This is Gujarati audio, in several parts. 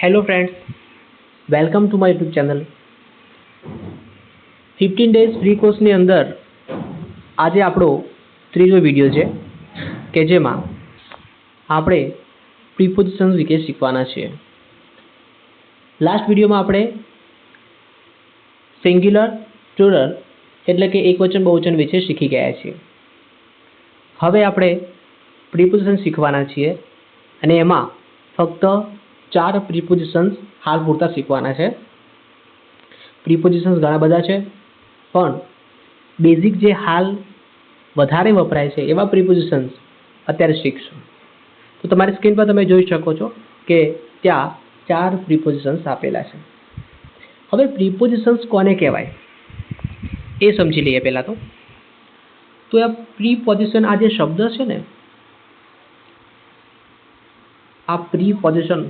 Hello friends, welcome to my YouTube channel. 15 days free કોર્સની અંદર આજે આપણો ત્રીજો વિડીયો છે કે જેમાં આપણે પ્રીપોઝિશન્સ વિશે શીખવાના છીએ. લાસ્ટ વિડીયોમાં આપણે સિંગ્યુલર, પ્લુરલ એટલે કે એકવચન બહુવચન વિશે શીખી ગયા છીએ. હવે આપણે પ્રીપોઝિશન શીખવાના છીએ અને એમાં ફક્ત 4 પ્રીપોઝિશન્સ હાલ પૂરતા શીખવાના છે. પ્રીપોઝિશન્સ ઘણા બધા છે, પણ બેઝિક જે હાલ વધારે વપરાય છે એવા પ્રીપોઝિશન્સ અત્યારે શીખશું. તો તમારી સ્ક્રીન પર તમે જોઈ શકો છો કે ત્યાં 4 પ્રીપોઝિશન્સ આપેલા છે. હવે પ્રીપોઝિશન્સ કોને કહેવાય એ સમજી લઈએ પહેલાં તો આ પ્રીપોઝિશન, આ જે શબ્દ છે ને, આ પ્રીપોઝિશન,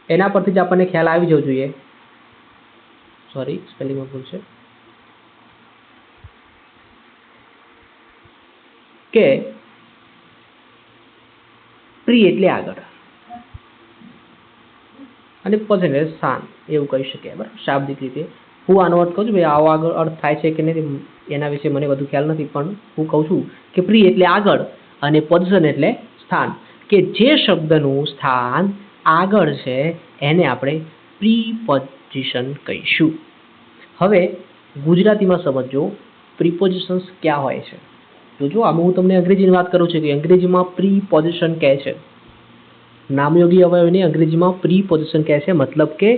એના પરથી જ આપણને ખ્યાલ આવી જવો જોઈએ. સોરી, સ્પેલિંગમાં ભૂલ છે. કે પ્રી એટલે આગળ અને પોઝિશન એટલે સ્થાન, એવું કહી શકાય. બરાબર, શાબ્દિક રીતે હું આનો અર્થ કહું છું. ભાઈ આવો આગળ અર્થ થાય છે કે નહીં એના વિશે મને વધુ ખ્યાલ નથી, પણ હું કહું છું કે પ્રી એટલે આગળ અને પોઝિશન એટલે સ્થાન. કે જે શબ્દનું સ્થાન આગળ છે એને આપણે પ્રીપોઝિશન કહીશું. હવે ગુજરાતીમાં સમજો પ્રીપોઝિશન્સ ક્યાં હોય છે. તો જો આમાં હું તમને અંગ્રેજીની વાત કરું છું કે અંગ્રેજીમાં પ્રીપોઝિશન કહે છે, નામયોગી અવયવને અંગ્રેજીમાં પ્રીપોઝિશન કહે છે. મતલબ કે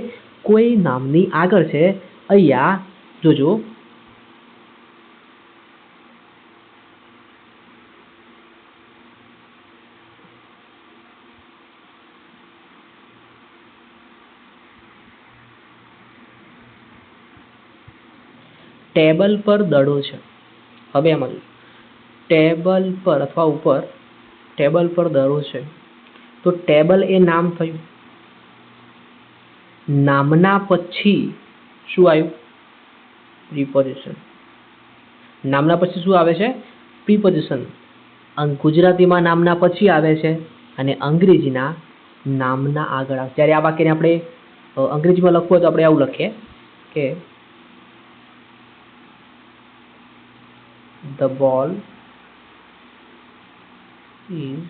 કોઈ નામની આગળ છે. અહીંયા જોજો, ટેબલ પર દડો છે. હવે એમાં જો ટેબલ પર અથવા ઉપર, ટેબલ પર દડો છે, તો ટેબલ એ નામ થયું. નામના પછી શું આવ્યું? પ્રીપોઝિશન. નામના પછી શું આવે છે? પ્રીપોઝિશન. ગુજરાતીમાં નામના પછી આવે છે અને અંગ્રેજીના નામના આગળ આવે. જ્યારે આ વાક્યને આપણે અંગ્રેજીમાં લખવું હોય તો આપણે આવું લખીએ કે the ball is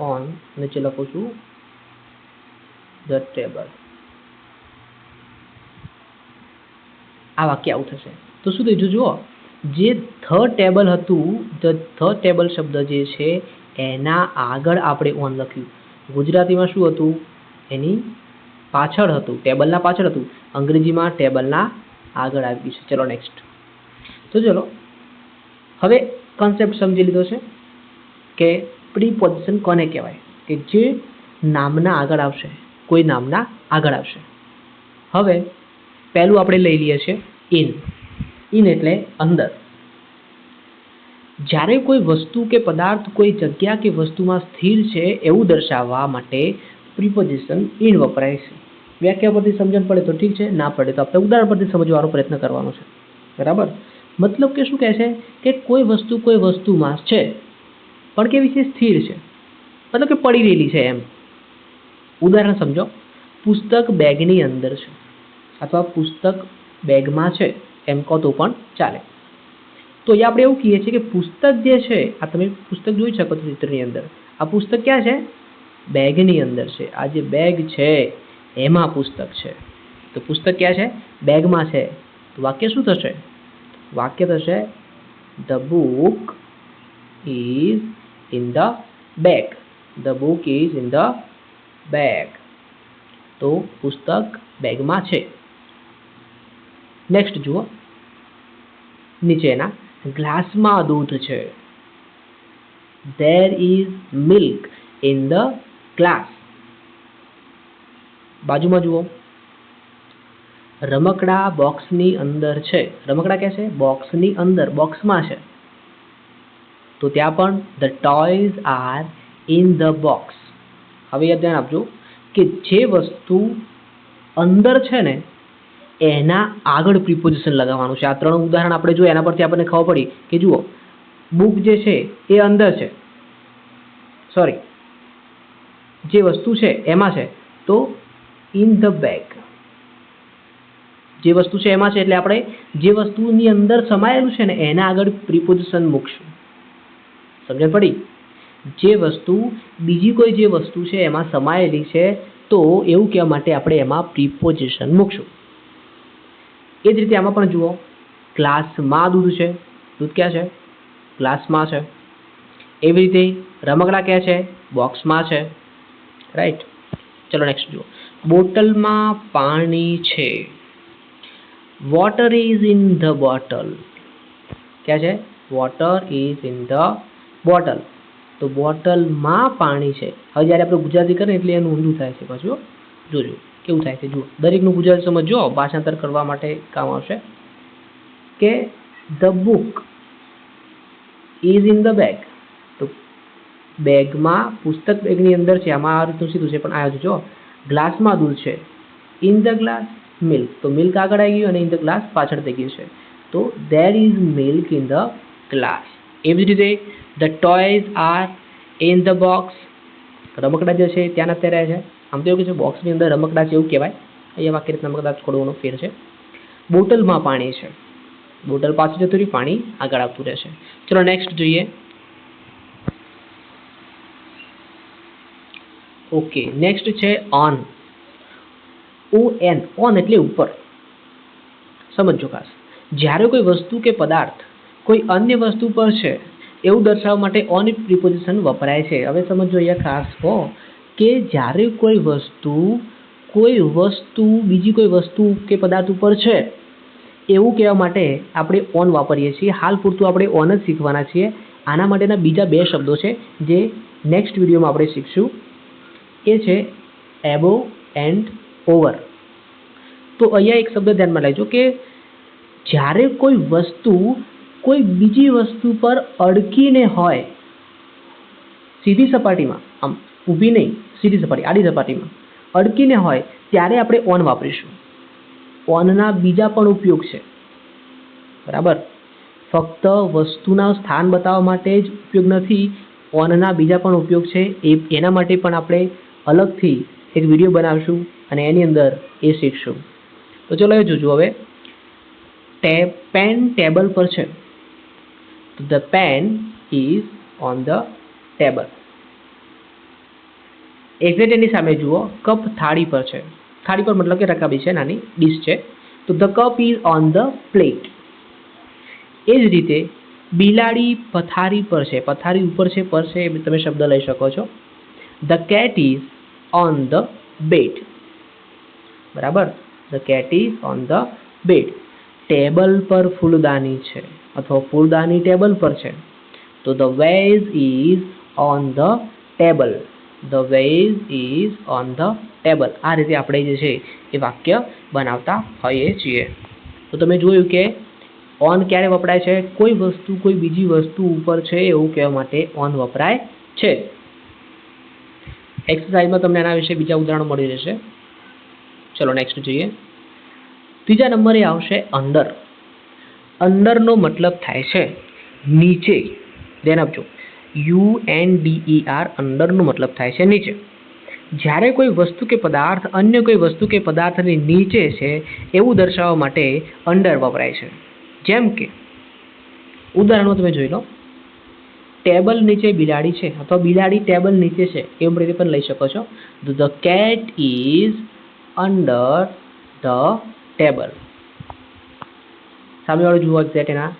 on, નીચે લખું છું the table. આ વાક્ય આવું થશે. તો શું થયું? જુઓ, જે ધ ટેબલ હતું, ધ ટેબલ શબ્દ જે છે એના આગળ આપણે ઓન લખ્યું. ગુજરાતીમાં શું હતું? એની પાછળ હતું, ટેબલના પાછળ હતું. અંગ્રેજીમાં ટેબલના આગળ આવી ગયું છે. ચલો નેક્સ્ટ. તો ચલો હવે કોન્સેપ્ટ સમજી લીધો છે કે પ્રીપોઝિશન કોને કહેવાય, કે જે નામના આગળ આવશે, કોઈ નામના આગળ આવશે. હવે પહેલું આપણે લઈ લઈએ છીએ ઇન. ઇન એટલે અંદર. જ્યારે કોઈ વસ્તુ કે પદાર્થ કોઈ જગ્યા કે વસ્તુમાં સ્થિર છે એવું દર્શાવવા માટે પ્રીપોઝિશન ઇન વપરાય છે. વ્યાખ્યા પરથી સમજણ પડે તો ઠીક છે, ના પડે તો આપણે ઉદાહરણ પરથી સમજવાનો પ્રયત્ન કરવાનો છે. બરાબર? મતલબ કે શું કહે છે કે કોઈ વસ્તુ કોઈ વસ્તુમાં છે, પણ કેવી છે? સ્થિર છે. મતલબ કે પડી રહેલી છે એમ. ઉદાહરણ સમજો, પુસ્તક બેગની અંદર છે અથવા પુસ્તક બેગમાં છે એમ કહો તો પણ ચાલે. તો અહીંયા આપણે એવું કહીએ છીએ કે પુસ્તક જે છે, આ તમે પુસ્તક જોઈ શકો છો ચિત્રની અંદર. આ પુસ્તક ક્યાં છે? બેગની અંદર છે. આ જે બેગ છે એમાં પુસ્તક છે. તો પુસ્તક ક્યાં છે? બેગમાં છે. તો વાક્ય શું થશે? વાક્ય થશે the book is in the bag. The book is in the bag. તો પુસ્તક બેગમાં છે. નેક્સ્ટ જુઓ, નીચેના ગ્લાસમાં દૂધ છે. There is milk in the glass. બાજુમાં જુઓ, રમકડા બોક્સની અંદર છે. રમકડા ક્યાં છે? બોક્સની અંદર, બોક્સમાં છે. તો ત્યાં પણ the toys are in the box. હવે યાદ ધ્યાન આપજો કે જે વસ્તુ અંદર છે ને એના આગળ પ્રીપોઝિશન લગાવવાનું છે. આ 3 ઉદાહરણ આપણે જોઈએ, એના પરથી આપણને ખબર પડી કે જુઓ, બુક જે છે એ અંદર છે, સોરી જે વસ્તુ છે એમાં છે તો ઇન ધ બેગ. જે વસ્તુ છે એમાં છે એટલે આપણે જે વસ્તુની અંદર સમાયેલું છે ને એના આગળ પ્રિપોઝિશન મૂકશું. સમજણ પડી? જે વસ્તુ બીજી કોઈ જે વસ્તુ છે એમાં સમાયેલી છે તો એવું કહેવા માટે આપણે એમાં પ્રિપોઝિશન મૂકશું. એ જ રીતે આમાં પણ જુઓ, ગ્લાસમાં દૂધ છે, દૂધ ક્યાં છે? ગ્લાસમાં છે. એવી રીતે રમકડા ક્યાં છે? બોક્સમાં છે. રાઈટ. ચલો નેક્સ્ટ જુઓ, બોટલમાં પાણી છે. Water is in the bottle. ક્યાં છે? Water is in the bottle. તો બોટલમાં પાણી છે. હવે જ્યારે આપણે ગુજરાતી કરીએ એટલે એનું ઊંધું થાય છે પાછું. જોજો કેવું થાય છે. જુઓ, દરેકનું ગુજરાતી સમજો, ભાષાંતર કરવા માટે કામ આવશે. કે the book is in the bag. તો બેગમાં, પુસ્તક બેગની અંદર છે. આમાં આ રીતનું સીધું છે પણ આ જો ગ્લાસમાં દૂધ છે. In the glass milk. તો મિલ્ક આગળ આવી ગયું અને ઇન ધ ગ્લાસ પાછળ થઈ ગયું છે. તો there is milk in the glass. એવી જ રીતે the toys are in the box. રમકડા જે છે ત્યાં અત્યારે છે. આમ તો એવું કે છે બોક્સની અંદર રમકડા છે એવું કહેવાય. અહીંયા વાક્ય રીતના રમકડા છોડવાનો ફેર છે. બોટલમાં પાણી છે. બોટલ પાછળ જતું રહ્યું, પાણી આગળ આવતું રહેશે. ચલો નેક્સ્ટ જોઈએ. ઓકે, નેક્સ્ટ છે ઓન. ON, ઓન એટલે ઉપર. સમજો ખાસ, જ્યારે કોઈ વસ્તુ કે પદાર્થ કોઈ અન્ય વસ્તુ પર છે એવું દર્શાવવા માટે ઓન પ્રિપોઝિશન વપરાય છે. હવે સમજો અહીંયા ખાસ હો કે જ્યારે કોઈ વસ્તુ બીજી કોઈ વસ્તુ કે પદાર્થ ઉપર છે એવું કહેવા માટે આપણે ઓન વાપરીએ છીએ. હાલ પૂરતું આપણે ઓન જ શીખવાના છીએ. આના માટેના બીજા બે શબ્દો છે જે નેક્સ્ટ વિડીયોમાં આપણે શીખશું. એ છે એબો એન્ડ ઓવર. તો અહીંયા એક શબ્દ ધ્યાનમાં લેજો કે જ્યારે કોઈ વસ્તુ કોઈ બીજી વસ્તુ પર અડકીને હોય, સીધી સપાટીમાં, આમ ઊભી નહીં, સીધી સપાટી, આડી સપાટીમાં અડકીને હોય ત્યારે આપણે ઓન વાપરીશું. ઓનના બીજા પણ ઉપયોગ છે. બરાબર? ફક્ત વસ્તુના સ્થાન બતાવવા માટે જ ઉપયોગ નથી, ઓનના બીજા પણ ઉપયોગ છે. એના માટે પણ આપણે અલગથી એક વિડીયો બનાવશું અને એની અંદર એ શીખશું. તો ચલો એ જોજો. હવે પેન ટેબલ પર છે. તો the pen is on the table. Exact એની સામે જુઓ, કપ થાળી પર છે. થાળી પર મતલબ કે રકાબી છે, નાની ડીશ છે. તો the cup is on the plate. એ જ રીતે બિલાડી પથારી પર છે. પથારી ઉપર છે, પર છે, તમે શબ્દ લઈ શકો છો. The cat is on the bed. બરાબર? The cat is on the bed. Table પર ફૂલદાની છે અથવા ફૂલદાની ટેબલ પર છે. તો the vase is on the table. The vase is on the table. આ રીતે આપણે જે છે એ વાક્ય બનાવતા હોઈએ છીએ. તો તમે જોયું કે ઓન ક્યારે વપરાય છે? કોઈ વસ્તુ કોઈ બીજી વસ્તુ ઉપર છે એવું કહેવા માટે ઓન વપરાય છે. એક્સરસાઇઝમાં તમને એના વિશે બીજા ઉદાહરણો મળી રહેશે. ચલો નેક્સ્ટ જોઈએ. ત્રીજા નંબરે આવશે અંડર. અંડરનો મતલબ થાય છે નીચે. ધ્યાન આપજો, UNDER. અંડરનો મતલબ થાય છે નીચે. જ્યારે કોઈ વસ્તુ કે પદાર્થ અન્ય કોઈ વસ્તુ કે પદાર્થની નીચે છે એવું દર્શાવવા માટે અંડર વપરાય છે. જેમ કે ઉદાહરણમાં તમે જોઈ લો, ટેબલ નીચે બિલાડી છે અથવા બિલાડી ટેબલ નીચે છે, એમ રીતે પણ લઈ શકો છો. The cat is under the table. સામેવાળું જુઓ એક્ઝેક્ટ એના.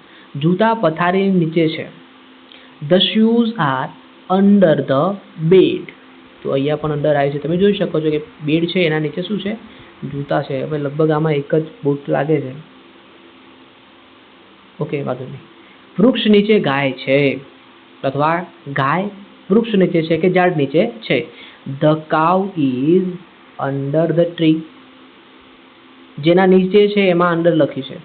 જૂતા પથારી નીચે છે. The shoes are under the bed. તો અહીંયા પણ અંડર આવે છે. તમે જોઈ શકો છો કે બેડ છે એના નીચે શું છે? જૂતા છે. હવે લગભગ આમાં એક જ બૂટ લાગે છે. ઓકે, વાંધો નહીં. વૃક્ષ નીચે ગાય છે અથવા ગાય વૃક્ષ નીચે છે કે ઝાડ નીચે છે. The cow is under the tree. જેના નીચે છે એમાં અંડર લખી છે.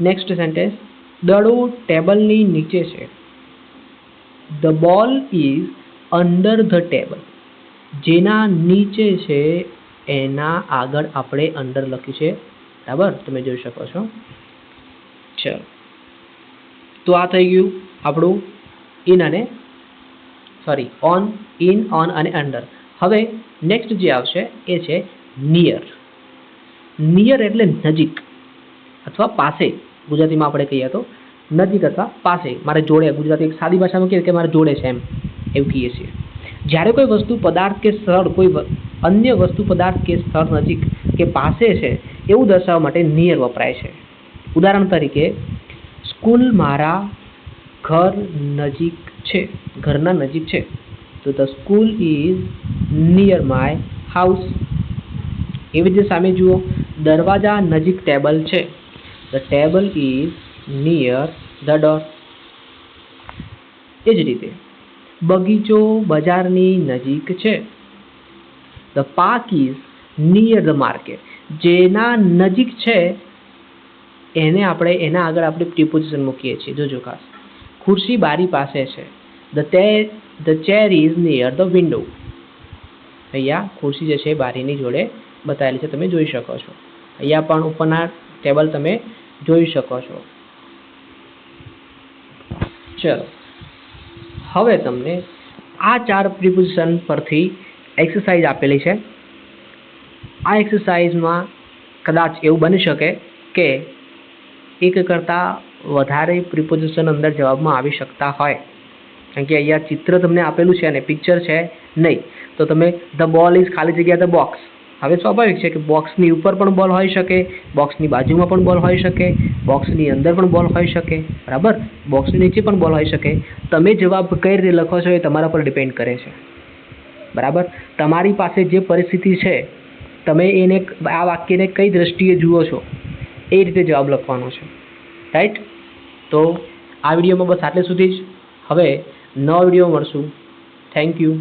નેક્સ્ટ સેન્ટેન્સ, દડો ટેબલની નીચે છે. The ball is under the table. જેના નીચે છે એના આગળ આપણે અંડર લખ્યું છે. બરાબર? તમે જોઈ શકો છો. ચલો, તો આ થઈ ગયું આપણું ઇન અને સોરી ઓન, ઇન, ઓન અને અંડર. હવે નેક્સ્ટ જે આવશે એ છે નિયર. નિયર એટલે નજીક અથવા પાસે. ગુજરાતીમાં આપણે કહીએ તો નજીક અથવા પાસે. મારે જોડે, ગુજરાતી એક સાદી ભાષામાં કહીએ કે મારે જોડે છે એમ, એવું કહીએ છીએ. જ્યારે કોઈ વસ્તુ, પદાર્થ કે સ્થળ કોઈ અન્ય વસ્તુ, પદાર્થ કે સ્થળ નજીક કે પાસે છે એવું દર્શાવવા માટે નિયર વપરાય છે. ઉદાહરણ તરીકે, સ્કૂલ મારા ઘર નજીક છે, ઘરના નજીક છે. તો the school is near my house. એવી રીતે સામે જુઓ, દરવાજા નજીક ટેબલ છે. The table is near the door. એ જ રીતે બગીચો બજારની નજીક છે. The park is near the market. જેના નજીક છે એના આગળ આપણે પ્રિપોઝિશન મૂકીએ છીએ. જોજો ખાસ. ખુરશી બારી પાસે છે. The chair is near the window. અહીંયા ખુરશી જે છે બારીની જોડે બતાવેલી છે, તમે જોઈ શકો છો. અહીંયા પણ ઉપરના ટેબલ તમે જોઈ શકો છો. ચલો, હવે તમને આ 4 પ્રિપોઝિશન પરથી એક્સરસાઇઝ આપેલી છે. આ એક્સરસાઇઝમાં કદાચ એવું બની શકે કે એક કરતાં વધારે પ્રિપોઝિશન અંદર જવાબમાં આવી શકતા હોય. કારણ કે અહીંયા ચિત્ર તમને આપેલું છે અને પિક્ચર છે નહીં. તો તમે ધ બોલ ઇઝ ખાલી જગ્યા ધ બોક્સ. હવે સ્વાભાવિક છે કે બોક્સની ઉપર પણ બોલ હોઈ શકે, બોક્સની બાજુમાં પણ બોલ હોઈ શકે, બોક્સની અંદર પણ બોલ હોઈ શકે, બરાબર. બોક્સની નીચે પણ બોલ હોઈ શકે. તમે જવાબ કઈ રીતે લખો છો એ તમારા પર ડિપેન્ડ કરે છે, બરાબર. તમારી પાસે જે પરિસ્થિતિ છે, તમે એને આ વાક્યને કઈ દ્રષ્ટિએ જુઓ છો એ રીતે જવાબ લખવાનો છે, રાઈટ. તો આ વિડીયોમાં બસ આટલે સુધી જ. હવે નવા વિડીયો મળશું. Thank you.